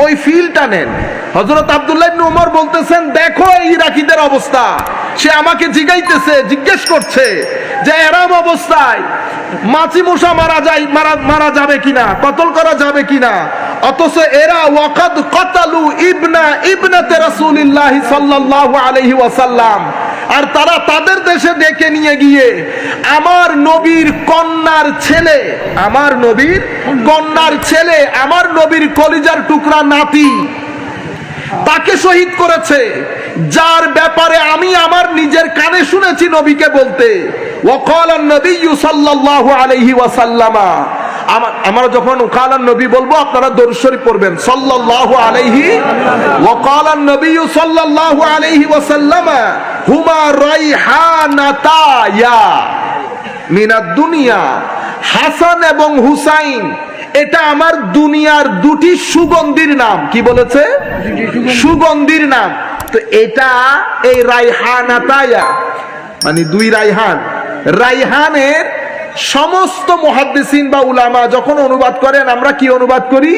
ওই ফিলটা নেন। হযরত আব্দুল্লাহ ইবনে উমর বলতেছেন, দেখো এই ইরাকিদের অবস্থা। সে আমাকে জিজ্ঞেস করছে যে এরম অবস্থায় মাছি মশা মারা যাবে কিনা, কতল করা যাবে কিনা, অথচ এরা ওয়াকাদ কতালু ইবনাতে রাসূলিল্লাহ সাল্লাল্লাহু আলাইহি ওয়াসাল্লাম, আর তারা তাদের দেশে ডেকে নিয়ে গিয়ে আমার নবীর কন্যার ছেলে, আমার নবীর কলিজার টুকরা নাতি, তাকে শহীদ করেছে, যার ব্যাপারে আমি আমার নিজের কানে শুনেছি নবীকে বলতে, ওয়াকালান নবিয়্যু সাল্লাল্লাহু আলাইহি ওয়াসাল্লাম। আমরা যখন ওয়াকালান নবী বলবো আপনারা দরুদ শরীফ পড়বেন, সাল্লাল্লাহু আলাইহি, ওয়াকালান নবিয়্যু সাল্লাল্লাহু আলাইহি ওয়াসাল্লাম হুমা রাইহানাতায়া মিনাদ দুনিয়া। হাসান এবং হুসাইন এটা আমার দুনিয়ার দুটি সুগন্ধির নাম। কি বলেছে? সুগন্ধির নাম। তো এটা এই রাইহানাতায়া মানে দুই রাইহান, রাইহানের সমস্ত মুহাদ্দিসিন বা উলামা যখন অনুবাদ করেন, আমরা কি অনুবাদ করি?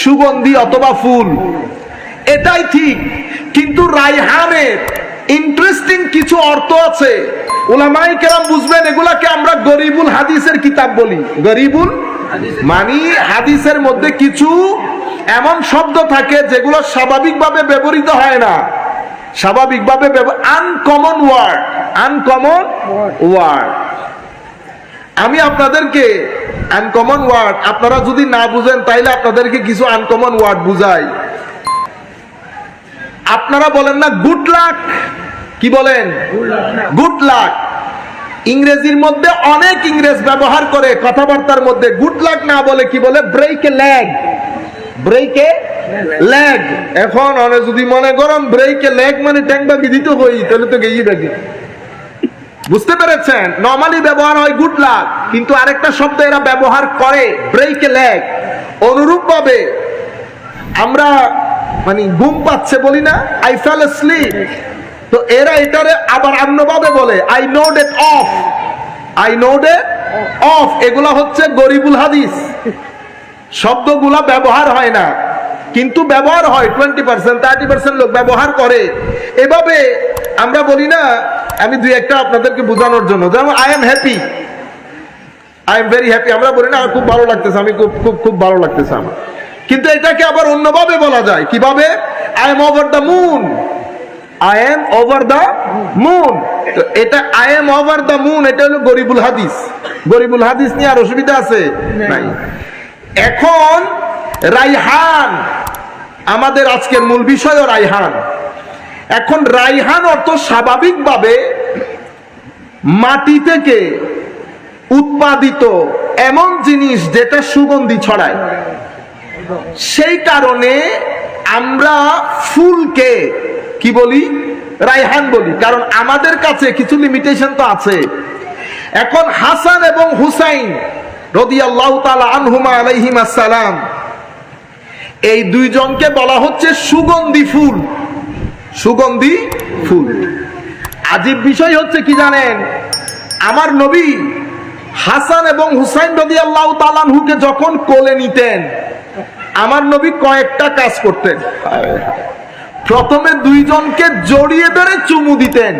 সুগন্ধি অথবা ফুল। এটাই ঠিক, কিন্তু রাইহানের ইন্টারেস্টিং কিছু অর্থ আছে, উলামায়ে কেরাম বুঝবেন। এগুলাকে আমরা গরিবুল হাদিসের কিতাব বলি। গরিবুল মানে হাদিসের মধ্যে কিছু এমন শব্দ থাকে যেগুলো স্বাভাবিকভাবে ব্যবহৃত হয় না, স্বাভাবিকভাবে আনকমন ওয়ার্ড। আমি আপনাদেরকে আনকমন ওয়ার্ড, আপনারা যদি না বুঝেন তাইলে আপনাদেরকে কিছু আনকমন ওয়ার্ড বুঝাই। আপনারা বলেন না গুড লাক, কি বলেন? Good luck. ইংরেজির মধ্যে অনেক ইংরেজ ব্যবহার করে কথাবার্তার মধ্যে গুড লাক না বলে কি বলে? Break a leg, break a leg. এখন অনেক যদি মনে করেন ব্রেক এ লেগ মানে ট্যাঙ্ক বাকি দিতে হই, তাহলে তো গেই বাকি। বুঝতে পেরেছেন? নরমালি ব্যবহার হয় গুড লাক, কিন্তু আরেকটা শব্দ এরা ব্যবহার করে ব্রেক এ লেগ। অনুরূপ ভাবে আমরা মানে ঘুম পাচ্ছে বলি না, আই ফেল asleep, তো এরা এটারে আবার অন্যভাবে বলে I node it off, I node it off. এগুলা হচ্ছে গরিবুল হাদিস শব্দগুলা ব্যবহার হয় না, কিন্তু ব্যবহার হয় 20% 30% লোক ব্যবহার করে। এভাবে আমরা বলি না, আমি দুই একটা আপনাদেরকে বোঝানোর জন্য, যেমন I am happy, I am very happy. আমরা বলি না খুব ভালো লাগতেছে, আমি খুব ভালো লাগতেছে আমার, কিন্তু এটাকে আবার অন্যভাবে বলা যায়। কিভাবে? I am over the moon, I am over the moon. এটা I am over the moon, এটা হলো গরিবুল হাদিস। গরিবুল হাদিস নিয়ে আর অসুবিধা আছে নাই। এখন রাইহান আমাদের আজকের মূল বিষয়, রাইহান। এখন রাইহান অর্থ স্বাভাবিকভাবে মাটি থেকে উৎপাদিত এমন জিনিস যেটা সুগন্ধি ছড়ায়। সেই কারণে আমরা ফুলকে কি বলি? রাইহান বলি, কারণ আমাদের কাছে কিছু লিমিটেশন তো আছে। এখন হাসান এবং হুসাইন রাদিয়াল্লাহু তাআলা আনহুমা আলাইহিমাস সালাম, এই দুইজনকে বলা হচ্ছে সুগন্ধি ফুল। সুগন্ধি ফুল। আজীব বিষয় হচ্ছে কি জানেন? আমার নবী হাসান এবং হুসাইন রাদিয়াল্লাহু তাআলা আনহুকে যখন কোলে নিতেন, আমার নবী কয়েকটা কাজ করতেন। প্রথমে দুইজনকে জড়িয়ে ধরে চুমু দিতেন,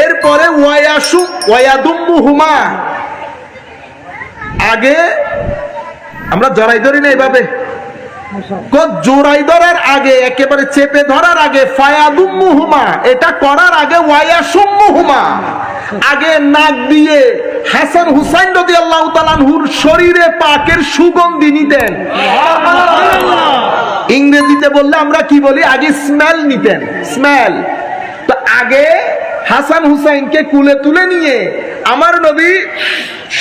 এরপরে ওয়ায়াদুম্মুহুমা, আগে আমরা জড়াই ধরি না এইভাবে, জোড়াই ধরার আগে, একেবারে চেপে ধরার আগে ফায়াদুম্মুহুমা, এটা করার আগে ওয়ায়াসুম্মুহুমা, আগে নাক দিয়ে হাসান হুসাইন রাদিয়াল্লাহু তাআলা আনহুর শরীরে পাকের সুগন্ধি নিতেন। ইংরেজিতে বললে আমরা কি বলি? আগে স্মেল নিতেন, স্মেল। তো আগে হাসান হুসাইনকে কুলে তুলে নিয়ে আমার নবী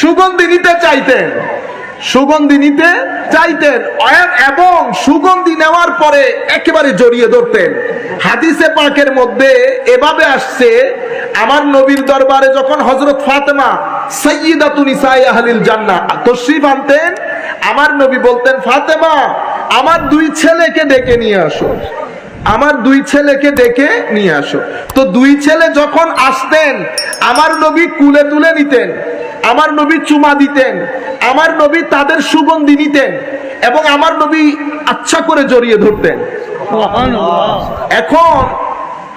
সুগন্ধি নিতে চাইতেন, সুগন্ধি নিতে চাইতেন, এবং সুগন্ধি নেওয়ার পরে একেবারে জড়িয়ে ধরতেন। হাদিসে পাকের মধ্যে এভাবে আসছে, আমার নবীর দরবারে যখন হযরত ফাতেমা সাইয়্যিদাতু নিসায়ে আহলিল জান্নাহ তশরিফ আনতেন, আমার নবী বলতেন, ফাতেমা আমার দুই ছেলেকে ডেকে নিয়ে আসো, আমার দুই ছেলেকে ডেকে নিয়ে আসো। তো দুই ছেলে যখন আসতেন, আমার নবী কুলে তুলে নিতেন, আমার নবী চুমা দিতেন, আমার নবী তাদের সুগন্ধি নিতেন। এবং আমার নবী আচ্ছা করে জড়িয়ে ধরতেন। এখন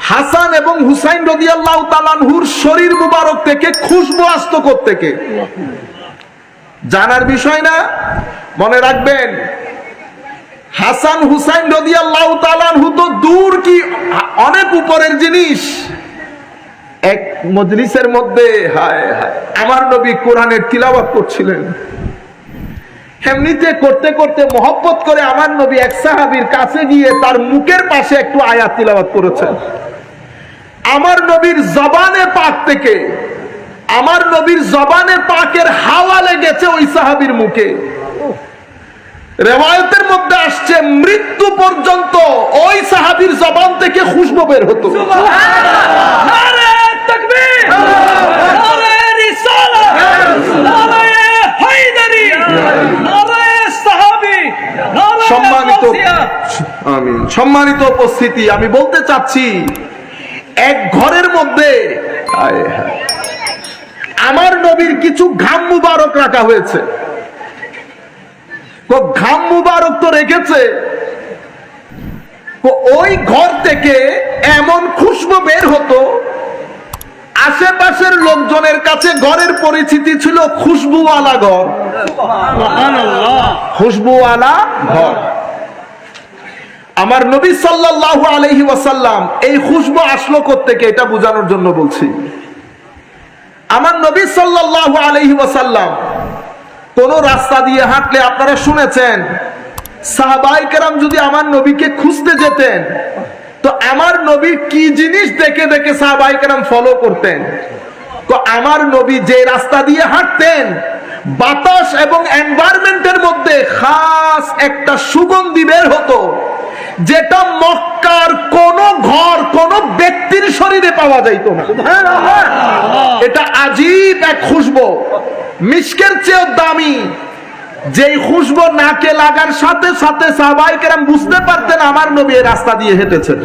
হাসান এবং হুসাইন রাদিয়াল্লাহু তাআলা আনহুর শরীর মুবারক থেকে খুশবু আসতো কোত্থেকে? জানার বিষয় না? মনে রাখবেন, হাসান হুসাইন রাদিয়াল্লাহু তাআলা আনহু তো দূর কি অনেক উপরের জিনিস। এক মজলিসের মধ্যে হায় হায় আমার নবী কোরআনের তিলাওয়াত করছিলেন। এমনিতে করতে করতে মহব্বত করে আমার নবী এক সাহাবীর কাছে গিয়ে তার মুখের পাশে একটু আয়াত তিলাওয়াত করেছেন। আমার নবীর জবানে পাক থেকে, আমার নবীর জবানে পাকের হাওয়া লেগেছে ওই সাহাবীর মুখে। রিওয়ায়াতের মধ্যে আসছে মৃত্যু পর্যন্ত ওই সাহাবীর জবান থেকে খুশবু বের হতো। নারে তাকবীর, নারে রিসালাত, নারে হায়দারি, নারে সাহাবী, নারে সম্মানিত গাউসিয়া। আমিন। সম্মানিত উপস্থিতি, আমি বলতে চাচ্ছি এক ঘরের মধ্যে হায় হায় আমার নবীর কিছু ঘাম মুবারক রাখা হয়েছে। তো ঘাম মুবারক তো রেখেছে, তো ওই ঘর থেকে এমন খুশবু বের হতো, আশেপাশের লোকজনের কাছে ঘরের পরিচিতি ছিল খুশবুওয়ালা ঘর, খুশবুওয়ালা ঘর। আমার নবী সাল্লাল্লাহু আলাইহি ওয়াসাল্লাম এই খুশবু আসলো কোত্থেকে এটা বোঝানোর জন্য বলছি। আমার নবী সাল্লাল্লাহু আলাইহি ওয়াসাল্লাম কোন রাস্তা দিয়ে হাঁটলে আপনারা শুনেছেন সাহাবায়ে কেরাম যদি আমার নবীকে খুঁজতে যেতেন তো আমার নবী কি জিনিস দেখে দেখে সাহাবায়ে কেরাম ফলো করতেন। তো আমার নবী যে রাস্তা দিয়ে হাঁটতেন বাতাস এবং এনভায়রনমেন্টের মধ্যে খাস একটা সুগন্ধি বের হতো, যেটা মক্কার কোন ঘর কোন ব্যক্তির শরীরে পাওয়া যাইত না। এটা আজীব এক খুশবু, মিশকের চেয়েও দামি। যেই খুশবু নাকে লাগার সাথে সাথে সাহাবায়ে কেরাম বুঝতে পারতেন আমার নবী এই রাস্তা দিয়ে হেঁটেছেন।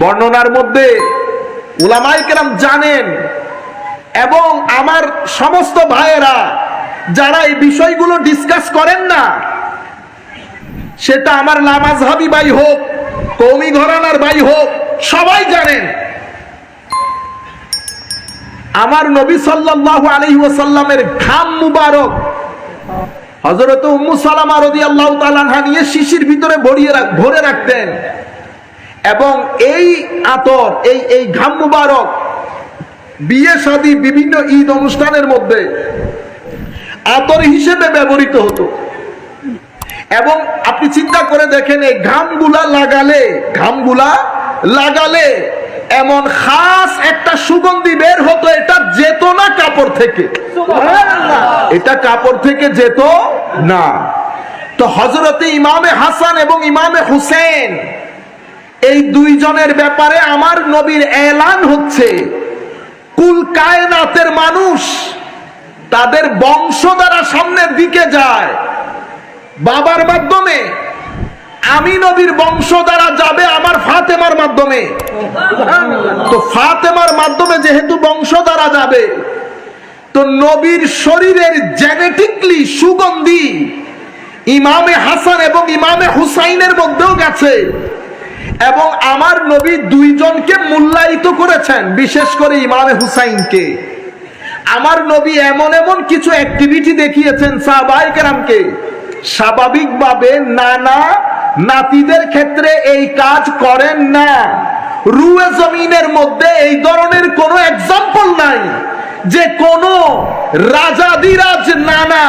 বর্ণনার মধ্যে উলামায়ে কেরাম জানেন, এবং আমার সমস্ত ভাইয়েরা যারা এই বিষয়গুলো ডিসকাস করেন না, সেটা আমার লামাজহাবি ভাই হোক, কওমি ঘরানার ভাই হোক, সবাই জানেন আমার নবী সাল্লাল্লাহু আলাইহি ওয়াসাল্লামের ঘাম মুবারক হযরত উম্মু সালামা রাদিয়াল্লাহু তাআলা আনহা নিয়ে শিশির ভিতরে ভরে রাখতেন, এবং এই আতর এই ঘাম মুবারক বিয়ে শাদী বিভিন্ন ঈদ অনুষ্ঠানের মধ্যে আতর হিসেবে ব্যবহৃত হতো। এবং আপনি চিন্তা করে দেখেন এই ঘামগুলা লাগালে এমন খাস একটা সুগন্ধি বের হতো, এটা যেত না কাপড় থেকে, এটা কাপড় থেকে যেত না। তো হযরতে ইমামে হাসান এবং ইমামে হুসেন এই দুইজনের ব্যাপারে আমার নবীর এলান হচ্ছে, কুল কায়নাতের মানুষ তাদের বংশ দ্বারা সামনের দিকে যায় বাবার মাধ্যমে, আমি নবীর বংশ দ্বারা যাবে আমার ফাতেমার মাধ্যমে। তো ফাতেমার মাধ্যমে যেহেতু বংশ দ্বারা যাবে, তো নবীর শরীরের জেনেটিকলি সুগন্ধি ইমামে হাসান এবং ইমামে হুসাইনের মধ্যেও গেছে। এবং আমার নবী দুইজনকে মূল্যায়িত করেছেন, বিশেষ করে ইমামে হুসাইনকে। আমার নবী এমন এমন কিছু অ্যাক্টিভিটি দেখিয়েছেন সাহাবায়ে কেরামকে, স্বাভাবিকভাবে নানা নাতিদের ক্ষেত্রে এই কাজ করেন না। রুয়ে জমিনের মধ্যে এই ধরনের কোনো এক্সাম্পল নাই যে কোন রাজাদিরাজ নানা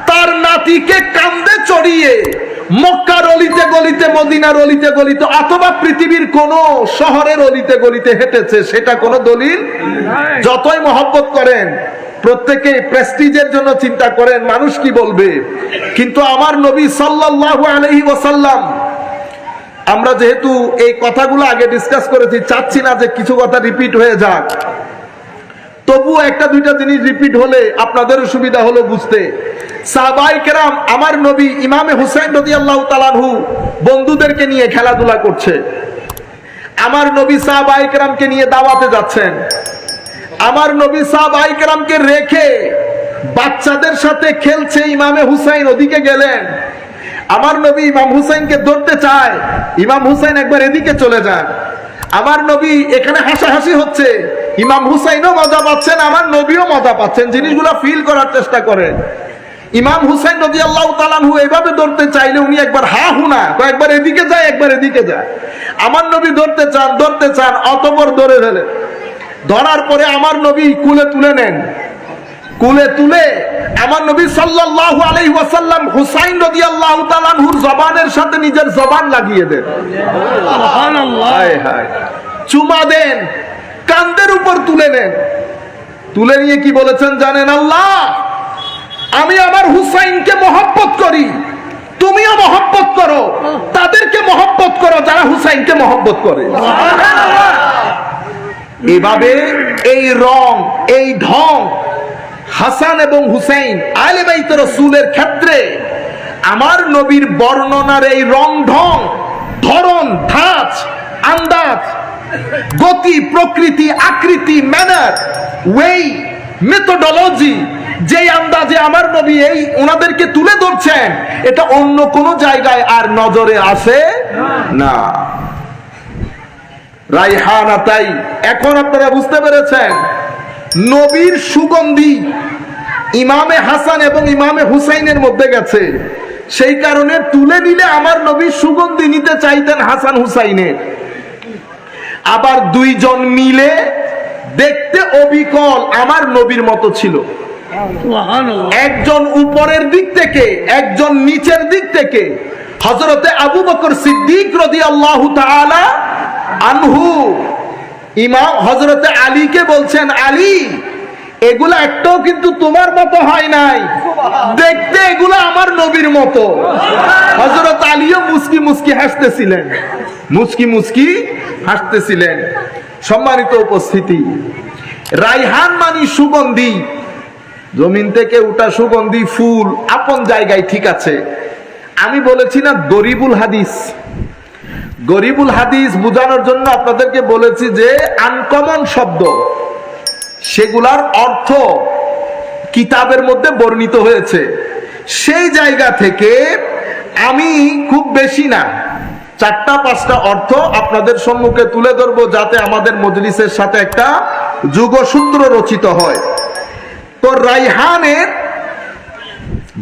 তার নাতিকে কাঁধে চড়িয়ে মক্কার অলিতে গলিতে, মদিনার অলিতে গলিতে, অথবা পৃথিবীর কোন শহরের অলিতে গলিতে হেঁটেছে, সেটা কোনো দলিল। যতই মহব্বত করেন, প্রত্যেকে প্রেস্টিজের জন্য চিন্তা করেন মানুষ কি বলবে, কিন্তু আমার নবী সাল্লাল্লাহু আলাইহি ওয়াসাল্লাম, আমরা যেহেতু এই কথাগুলো আগে ডিসকাস করেছি, চাচ্ছি না যে কিছু কথা রিপিট হয়ে যাক, তবুও একটা দুইটা জিনিস রিপিট হলে আপনাদেরও সুবিধা হলো বুঝতে। সাহাবায়ে কেরাম আমার নবী ইমামে হুসাইন রাদিয়াল্লাহু তাআলা আনহু বন্ধুদেরকে নিয়ে খেলাধুলা করছে, আমার নবী সাহাবায়ে কেরামকে নিয়ে দাওয়াতে যাচ্ছেন, আমার নবী সাহাবায়ে কেরামকে রেখে বাচ্চাদের সাথে খেলছে, ইমামে হুসাইন ওদিকে গেলেন। আমার নবী ইমাম হুসাইনকে ধরতে চায়, ইমাম হুসাইন একবার এদিকে চলে যান। আমার নবী এখানে হাসাহাসি হচ্ছে, ইমাম হুসাইনও মজা পাচ্ছেন, আমার নবীও মজা পাচ্ছেন, জিনিসগুলো ফিল করার চেষ্টা করেন। ইমাম হুসাইন রাদিয়াল্লাহু তাআলা আনহু এইভাবে ধরতে চাইলে উনি একবার হা হুনা কয়েকবার এদিকে যায় একবার এদিকে যায়। আমার নবী ধরতে চান অতঃপর ধরে ফেলেন। ধরার পরে আমার নবী কুলে তুলে নেন। কুলে তুলে আমার নবী সাল্লাল্লাহু আলাইহি ওয়াসাল্লাম হুসাইন রাদিয়াল্লাহু তাআলা আনহুর জবানের সাথে নিজের জবান লাগিয়ে দেন। সুবহানাল্লাহ। হায় হায়। চুমা দেন, কাঁধের উপর তুলে নেন। তুলে নিয়ে কি বলেছেন জানেন? আল্লাহ, আমি আমার হুসাইনকে মহব্বত করি, তুমিও মহব্বত করো, তাদেরকে মহব্বত করো যারা হুসাইনকে মহব্বত করে। এভাবে এই রং, এই ঢং হাসান এবং হুসাইন আহলে বাইত রাসূলের ক্ষেত্রে আমার নবীর বর্ণনার এই রং ঢং, ধরন, ধাঁচ, আন্দাজ, গতি, প্রকৃতি, আকৃতি, ম্যানার, ওয়ে, মেথোডোলজি, যে আন্দাজে আমার নবী এই ওনাদেরকে তুলে ধরছেন, এটা অন্য কোন জায়গায় আর নজরে আসে না। রাইহানা, তাই এখন আপনারা বুঝতে পেরেছেন নবীর সুগন্ধি ইমামে হাসান এবং ইমামে হুসাইনের মধ্যে গেছে। সেই কারণে তুলে নিলে আমার নবীর সুগন্ধি নিতে চাইতেন হাসান হুসাইনের। আবার দুইজন মিলে দেখতে অবিকল আমার নবীর মতো ছিল। একজন উপরের দিক থেকে, একজন নিচের দিক থেকে। হযরতে আবু বকর সিদ্দিক রাদিয়াল্লাহু তাআলা আনহু ইমাম হযরতে আলীকে বলছেন, আলী, এগুলা একটাও কিন্তু তোমার মতো হয় নাই, দেখতে এগুলা আমার নবীর মতো। হযরত আলীও মুস্কি মুস্কি হাসতেছিলেন, মুস্কি মুস্কি হাসতেছিলেন। সম্মানিত উপস্থিতি, রাইহান মানে সুগন্ধি, জমিন থেকে উঠা সুগন্ধি ফুল, আপন জায়গায় ঠিক আছে। আমি বলেছি না গরিবুল হাদিস, গরিবুল হাদিস বোঝানোর জন্য আপনাদেরকে বলেছি যে আনকমন শব্দ, সেগুলার অর্থ কিতাবের মধ্যে বর্ণিত হয়েছে। সেই জায়গা থেকে আমি খুব বেশি না, 4-5টা অর্থ আপনাদের সম্মুখে তুলে ধরবো, যাতে আমাদের মজলিসের সাথে একটা যুগসূত্র রচিত হয়। তো রাইহানের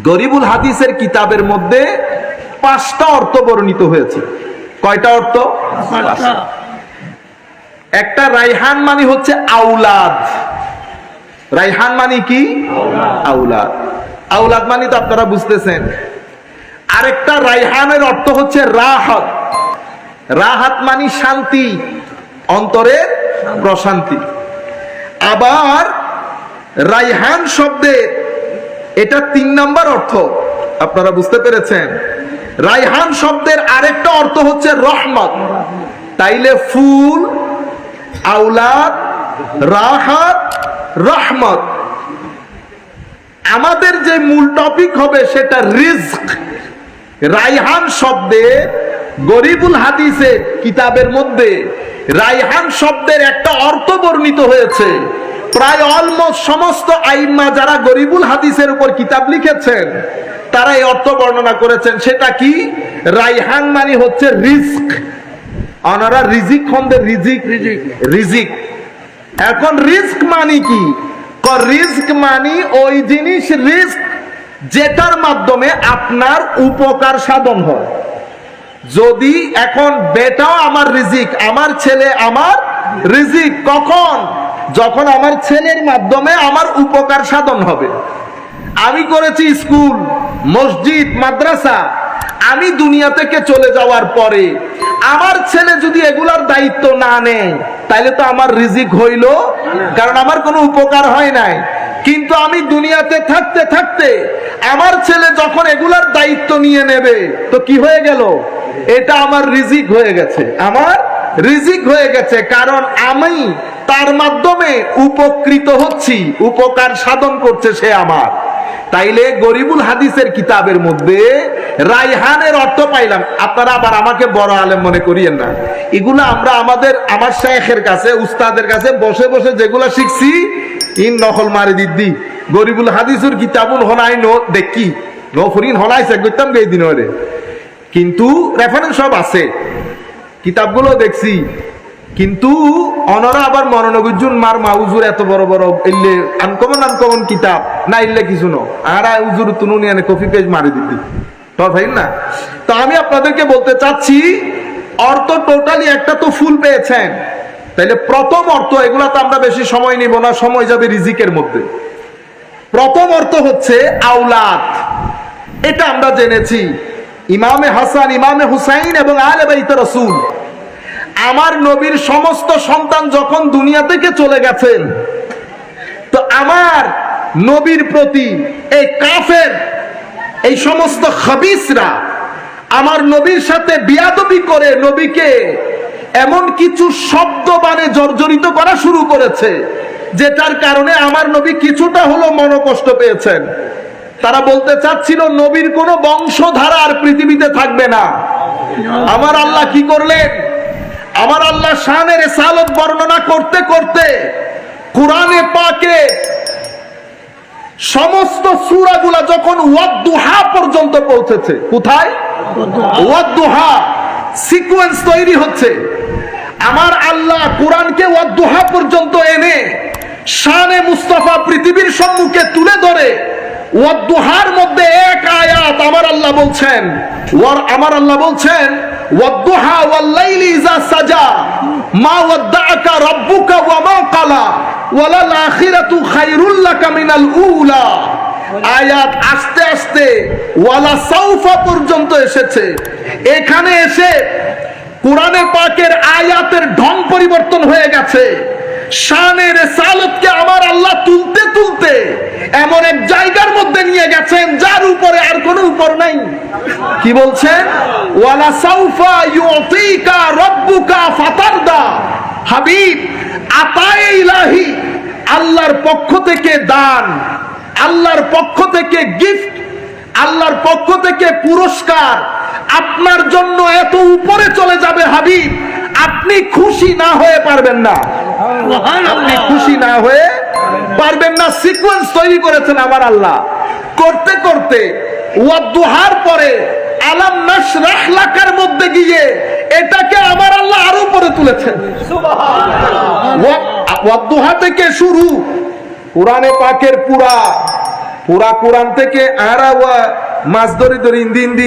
গরিবুল হাদিসের কিতাবের মধ্যে 5টা অর্থ বর্ণিত হয়েছে। কয়টা অর্থ? 5টা। একটা, রাইহান মানে হচ্ছে আউলাদ। রাইহান মানে কি? আউলাদ। আউলাদ মানে তো আপনারা বুঝতেছেন। আরেকটা, রাইহানের অর্থ হচ্ছে রাহাত। রাহাত মানে শান্তি, অন্তরের প্রশান্তি। আবার রাইহান শব্দের এটা 3 নাম্বার অর্থ, আপনারা বুঝতে পেরেছেন। রাইহান শব্দের আরেকটা অর্থ হচ্ছে রহমত। তাইলে ফুল, আওলাদ, রাহাত, রহমত। আমাদের যে মূল টপিক হবে সেটা রিজক। রাইহান শব্দে গরিবুল হাদিসের কিতাবের মধ্যে রাইহান শব্দের একটা অর্থ বর্ণিত হয়েছে। প্রায় অলমোস্ট সমস্ত আইম্মা যারা গরিবুল হাদিসের উপর কিতাব লিখেছেন তারা এই অর্থ বর্ণনা করেছেন। সেটা কি? রাইহান মানে হচ্ছে রিজক। ওনারা রিজিক খন্দে রিজিক। এখন রিজক মানে কি? রিজক মানে ওই জিনিস রিজক যেটার মাধ্যমে আপনার উপকার সাধন হয়। যদি এখন বেটাও আমার রিজিক, আমার ছেলে আমার রিজিক, কখন? যখন আমার ছেলের মাধ্যমে আমার উপকার সাধন হবে। আমি করেছি স্কুল, মসজিদ, মাদ্রাসা, আমি দুনিয়া থেকে চলে যাওয়ার পরে আমার ছেলে যদি এগুলার দায়িত্ব না নেয় তাইলে তো আমার রিজিক হইল, কারণ আমার কোনো উপকার হয় নাই। কিন্তু আমি দুনিয়াতে থাকতে থাকতে আমার ছেলে যখন এগুলার দায়িত্ব নিয়ে নেবে তো কি হয়ে গেল? এটা আমার রিজিক হয়ে গেছে, আমার রিজিক হয়ে গেছে, কারণ আমি তার মাধ্যমে উপকৃত হচ্ছি, উপকার সাধন করছে সে আমার। তাইলে গরিবুল হাদিসের কিতাবের মধ্যে রাইহানের অর্থ পাইলাম। আপনারা আবার আমাকে বড় আলেম মনে করিয়েন না, এগুলা আমরা আমার শাইখের কাছে, উস্তাদের কাছে বসে বসে যেগুলা শিখছি, ইন নকল মারি দিদি গরিবুল হাদিসুর কিতাবুল হনাই নো দেখি নো ফরিন হনাইছে গইতাম গই দিন ওরে, কিন্তু রেফারেন্স সব আছে, কিতাবগুলো দেখছি, কিন্তু অনরা আবার মনোনগুজুন মার মাউজুর এত বড় বড় ইল্লে আনকমন কিতাব না ইল্লে কিছু ন আর উজুর তুনুনি এনে কপি পেজ মারি দিতি তো ভাই না। তো আমি আপনাদেরকে বলতে চাচ্ছি অর্থ টোটালি একটা তো ফুল পেয়েছেন, তাইলে প্রথম অর্থ, এগুলা তো আমরা বেশি সময় নিব না, সময় যাবে রিজিকের মধ্যে। প্রথম অর্থ হচ্ছে আওলাদ, এটা আমরা জেনেছি ইমামে হাসান, ইমামে হুসাইন এবং আলে বাইতে রাসূল, আমার নবীর সমস্ত সন্তান যখন দুনিয়া থেকে চলে গেছেন, তো আমার নবীর প্রতি এই কাফের, এই সমস্ত খাবিসরা আমার নবীর সাথে বিয়াদবি করে নবীকে এমন কিছু শব্দ বানে জর্জরিত করা শুরু করেছে, যেটার কারণে আমার নবী কিছুটা হলো মনোকষ্ট পেয়েছেন। তারা বলতে চাচ্ছিল নবীর কোনো বংশধারা আর পৃথিবীতে থাকবে না। আমার আল্লাহ কি করলেন? আমার আল্লাহ শানের রিসালাত বর্ণনা করতে করতে কুরআনে পাকে সমস্ত সূরাগুলা যখন ওয়াদ-দুহা পর্যন্ত পৌঁছেছে, কোথায়? ওয়াদ-দুহা সিকোয়েন্স তৈরি হচ্ছে। আমার আল্লাহ কুরআনকে ওয়াদ-দুহা পর্যন্ত এনে শানে মুস্তাফা পৃথিবীর সম্মুখে তুলে ধরে ওয়াদ-দুহার মধ্যে এক আয়াত আমার আল্লাহ বলছেন, ওয়াদ-দুহা ওয়াল-লাইলি ইযা সাজা মা ওয়াদ্দাআকা রাব্বুকা ওয়া মা ক্বালা ওয়ালাল আখিরাতু খায়রুল লাকা মিনাল উলা। আয়াত আস্তে আস্তে ওয়ালা সাউফা পর্যন্ত এসেছে। এখানে এসে কোরআনে পাকের আয়াতের ঢং পরিবর্তন হয়ে গেছে। শানে রিসালাতকে আমার আল্লাহ তুলতে তুলতে এমন এক জায়গার মধ্যে নিয়ে গেছেন যার উপরে আর কোনো উপর নাই। কি বলছেন? ওয়ালা সাউফা ইউতিকা রাব্বুকা ফাতারদা। হাবিব, আতায়ে ইলাহি, আল্লাহর পক্ষ থেকে দান, আল্লাহর পক্ষ থেকে গিফট, আল্লাহর পক্ষ থেকে পুরস্কার আপনার জন্য এত উপরে চলে যাবে হাবিব, আপনি খুশি না হয়ে পারবেন না। আপনি খুশি না হয়ে পারবেন না। সিকোয়েন্স তৈরি করেছেন আমার আল্লাহ। করতে করতে ওয়াদ-দুহার পরে আলাম নাশরাহ লাকার মধ্যে গিয়ে এটাকে আমার আল্লাহ আরো উপরে তুলেছেন। ওয়াদ-দুহা থেকে শুরু কোরআনে পাকের পুরা কোরআন থেকে আরা ওয়া মাছ ধরি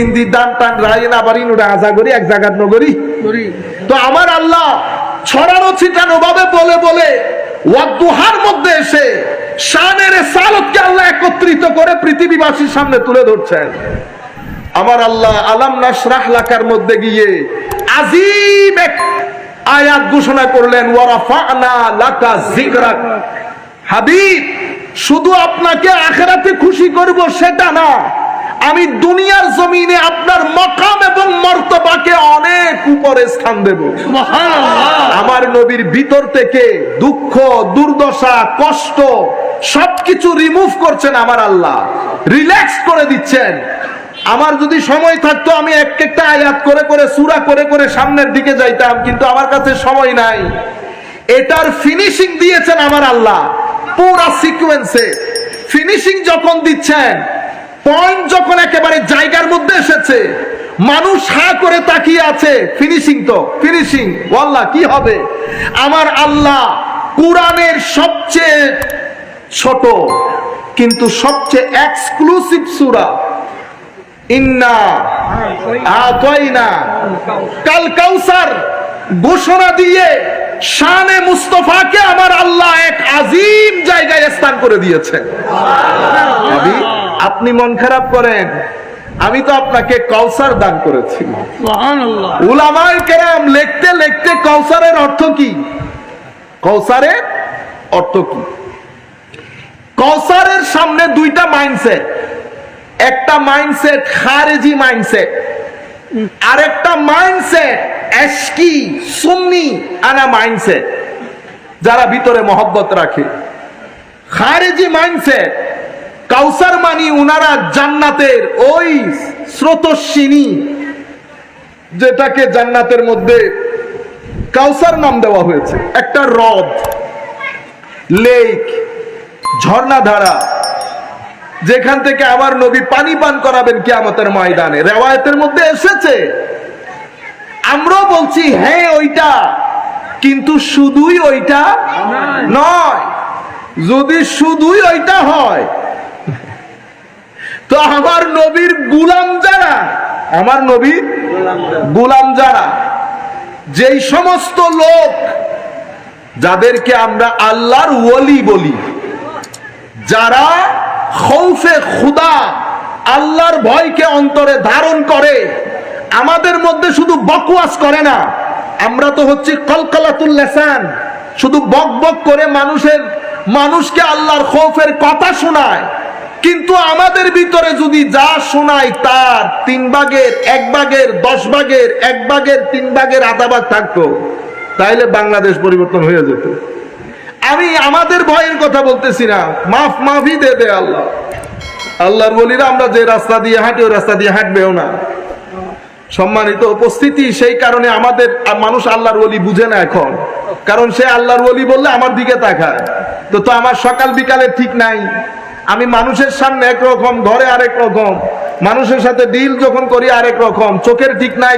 ইন্দি দান টান রাইন আবার ইনুরা আজা করি এক জায়গার নগরী। তো আমার আল্লাহ ছড়ানো ছিটানো ভাবে বলে বলে ওয়াদ-দুহার মধ্যে এসে শানের রিসালাতকে আল্লাহ একত্রিত করে পৃথিবীবাসীর সামনে তুলে ধরছেন। আমার আল্লাহ আলাম নাশরাহ লাকার মধ্যে গিয়ে আযীম এক আয়াত ঘোষণা করলেন, ওয়া রাফা'না লাকা যিকরাক। হাবিব, শুধু আপনাকে আখিরাতে খুশি করব সেটা না, আমি দুনিয়ার জমিনে আপনার মাকাম এবং মর্তবাকে অনেক উপরে স্থান দেব। আমার নবীর ভিতর থেকে দুঃখ, দুর্দশা, কষ্ট সবকিছু রিমুভ করছেন আমার আল্লাহ, রিল্যাক্স করে দিচ্ছেন। আমার যদি সময় থাকতো আমি একটা আয়াত করে করে সূরা করে করে সামনের দিকে যাইতাম, কিন্তু আমার কাছে সময় নাই। এটার ফিনিশিং দিয়েছেন আমার আল্লাহ পুরা সিকোয়েন্সে। ফিনিশিং যখন দিচ্ছেন, পয়েন্ট যখন একেবারে জায়গার মধ্যে এসেছে, মানুষ হা করে তাকিয়ে আছে। ফিনিশিং তো ফিনিশিং, ওয়াল্লাহ কি হবে? আমার আল্লাহ কুরআনের সবচেয়ে ছোট কিন্তু সবচেয়ে এক্সক্লুসিভ সূরা ইন্না আতাইনা কাল কাউসার ঘোষণা দিয়ে শানে মুস্তাফাকে আমার আল্লাহ এক আযীম জায়গায় স্থান করে দিয়েছে। আপনি মন খারাপ করেন, আমি তো আপনাকে কাউসার দান করেছি। উলামায়ে কেরাম লিখতে লিখতে কাউসারের অর্থ কি, কাউসারের অর্থ কি? কাউসারের সামনে দুইটা মাইন্ডসেট, একটা মাইন্ডসেট খারেজি মাইন্ডসেট, আরেকটা মাইন্ডসেট এশকি সুন্নি আনা মাইন্ডসেট, যারা ভিতরে মহব্বত রাখে। খারেজি মাইন্ডসেট, কাউসার মানি উনারা জান্নাতের ওই স্রোতস্বিনী, যেটাকে জান্নাতের মধ্যে কাউসার নাম দেওয়া হয়েছে, একটা হ্রদ, লেক, ঝর্ণাধারা, যেখান থেকে আমার নবী পানি পান করাবেন কিয়ামতের ময়দানে, রিওয়ায়াতের মধ্যে এসেছে। আমরাও বলছি হ্যাঁ ওইটা, কিন্তু শুধুই ওইটা নয়। যদি শুধুই ওইটা হয় তো আমার নবীর গোলাম যারা, আমার নবীর গোলাম যারা, যেই সমস্ত লোক যাদেরকে আমরা আল্লাহর ওলি বলি, যারা খৌফে খুদা, আল্লাহর ভয়কে অন্তরে ধারণ করে, আমাদের মধ্যে শুধু বকওয়াস করে না, আমরা তো হচ্ছে কলকলাতুল লিসান, শুধু বক বক করে মানুষকে আল্লাহর খৌফের কথা শোনায়, কিন্তু আমাদের ভিতরে যদি যা শোনায় তার 3 ভাগের 1 ভাগের 10 ভাগের 1 ভাগের 3 ভাগের আধা ভাগ থাকতো, তাইলে বাংলাদেশ পরিবর্তন হয়ে যেত। আমি আমাদের ভয়ের কথা বলতেছি না, মাফি দেবে আল্লাহ। আল্লাহর ওলিরা আমরা যে রাস্তা দিয়ে হাঁটি ওই রাস্তা দিয়ে হাঁটবেও না। সম্মানিত উপস্থিতি, সেই কারণে আমাদের মানুষ আল্লাহর ওলি বুঝে না এখন, কারণ সে আল্লাহর ওলি বললে আমার দিকে তাকায়। তো আমার সকাল বিকালে ঠিক নাই, আমি মানুষের সামনে একরকম, ঘরে আরেক রকম, মানুষের সাথে ডিল যখন করি আরেক রকম, চোখের ঠিক নাই।